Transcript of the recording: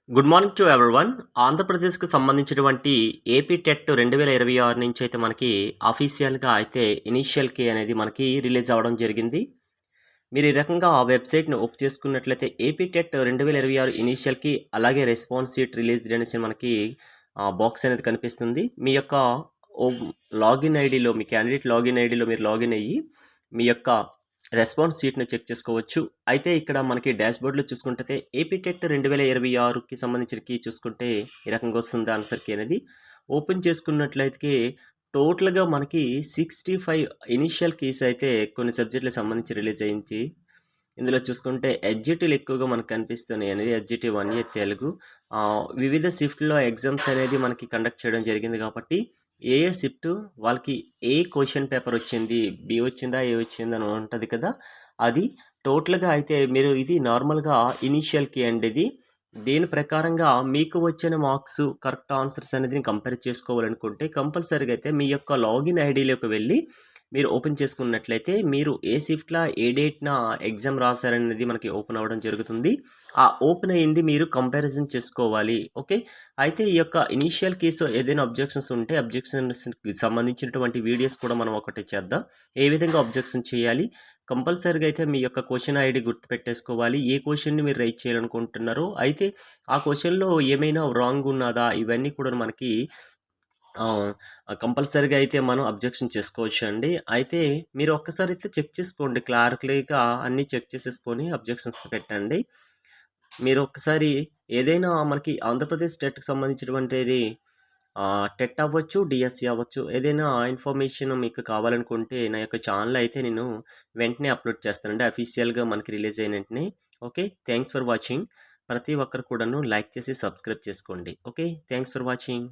Good morning to everyone. ఆంధ్రప్రదేశ్‌కి సంబంధించినటువంటి AP TET 2026 నుంచి అయితే మనకి అఫీషియల్‌గా అయితే ఇనీషియల్ కీ అనేది మనకి రిలీజ్ అవ్వడం జరిగింది. మీరు ఈ రకంగా ఆ వెబ్‌సైట్‌ని ఓపెన్ చేసుకున్నట్లయితే ఏపీ టెట్ 2026 ఇనీషియల్ కీ అలాగే రెస్పాన్స్ షీట్ రిలీజ్డ్ అనేసి మనకి బాక్స్ అనేది కనిపిస్తుంది. మీ యొక్క ఓ లాగిన్ ఐడీలో మీ క్యాండిడేట్ లాగిన్ ఐడీలో మీరు లాగిన్ అయ్యి మీ యొక్క రెస్పాన్స్ షీట్‌ని చెక్ చేసుకోవచ్చు. అయితే ఇక్కడ మనకి డాష్‌బోర్డ్‌లో చూసుకుంటే ఏపీ టెట్ 2026కి సంబంధించిన కీ చూసుకుంటే ఈ రకంగా వస్తుంది ఆన్సర్ కీ అనేది. ఓపెన్ చేసుకున్నట్లయితే టోటల్‌గా మనకి 65 ఇనీషియల్ కీస్ అయితే కొన్ని సబ్జెక్టులకు సంబంధించి రిలీజ్ అయింది. ఇందులో చూసుకుంటే ఎస్‌జిటిలు ఎక్కువగా మనకు కనిపిస్తున్నాయండి. SGT 1 year Telugu. వివిధ షిఫ్ట్‌లో ఎగ్జామ్స్ అనేది మనకి కండక్ట్ చేయడం జరిగింది కాబట్టి ఏ షిఫ్ట్ వాళ్ళకి ఏ క్వెషన్ పేపర్ వచ్చింది, బి వచ్చిందా, ఏ వచ్చిందా అని ఉంటది కదా! అది టోటల్‌గా అయితే మీరు ఇది నార్మల్‌గా ఇనీషియల్ కీ అండి ఇది. దీని ప్రకారంగా మీకు వచ్చిన మార్క్స్, కరెక్ట్ ఆన్సర్స్ అనేది కంపేర్ చేసుకోవాలనుకుంటే కంపల్సరీగా అయితే మీ యొక్క లాగిన్ ఐడీలోకి వెళ్ళి మీరు ఓపెన్ చేసుకున్నట్లయితే మీరు ఏ షిఫ్ట్‌ల ఏ డేట్‌న ఎగ్జామ్ రాసారనేది మనకి ఓపెన్ అవ్వడం జరుగుతుంది. ఆ ఓపెన్ అయింది మీరు కంపారిజన్ చేసుకోవాలి. ఓకే. అయితే ఈ యొక్క ఇనీషియల్ కీస్‌లో ఏదైనా అబ్జెక్షన్స్ ఉంటే అబ్జెక్షన్స్‌కి సంబంధించినటువంటి వీడియోస్ కూడా మనం ఒకటి చేద్దాం. ఏ విధంగా అబ్జెక్షన్ చేయాలి? కంపల్సరీగా అయితే మీ యొక్క క్వెషన్ ఐడీ గుర్తుపెట్టేసుకోవాలి. ఏ క్వెషన్‌ని మీరు రైజ్ చేయాలనుకుంటున్నారో అయితే ఆ క్వెషన్‌లో ఏమైనా రాంగ్ ఉన్నదా? ఇవన్నీ కూడా మనకి కంపల్సరీగా అయితే మనం అబ్జెక్షన్ చేసుకోవచ్చండి. అయితే మీరు ఒక్కసారి అయితే చెక్ చేసుకోండి. క్లారిటీగా అన్నీ చెక్ చేసేసుకొని అబ్జెక్షన్స్ పెట్టండి. మీరు ఒక్కసారి ఏదైనా మనకి ఆంధ్రప్రదేశ్ టెట్‌కి సంబంధించినటువంటిది టెట్ అవ్వచ్చు, డీఎస్సీ అవ్వచ్చు. ఏదైనా ఇన్ఫర్మేషన్ మీకు కావాలనుకుంటే నా యొక్క ఛానెల్‌లో అయితే నేను వెంటనే అప్‌లోడ్ చేస్తానండి. అఫీషియల్‌గా మనకి రిలీజ్ అయిన వెంటనే. ఓకే. Thanks for watching. ప్రతి ఒక్కరు కూడాను లైక్ చేసి సబ్స్క్రైబ్ చేసుకోండి. ఓకే. Thanks for watching.